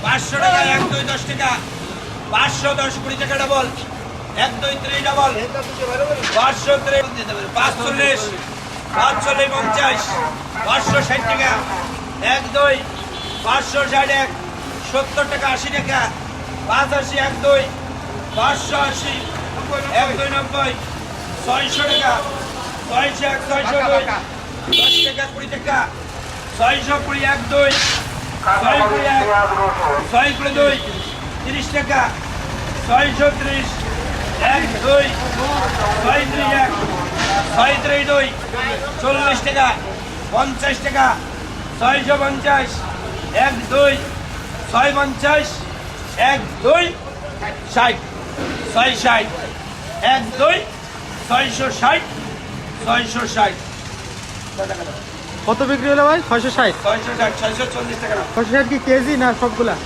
500 টাকা 1 2 10 টাকা 510 20 টাকা ডাবল 1 2 3 ডাবল 530 দিতে পারে 540 540 50 560 টাকা 1 2 561 70 টাকা 80 টাকা 85 1 2 580 1 2 90 600 টাকা 601 602 10 টাকা 20 টাকা 620 1 2 621 30 টাকা 630 1 2 631 632 40 টাকা 50 টাকা 650 1 2 650 1 2 60 660 1 2 660 660 কত বিক্রি হলো ভাই? 660। 660 640 টাকা 660 কি কেজি না সবগুলা?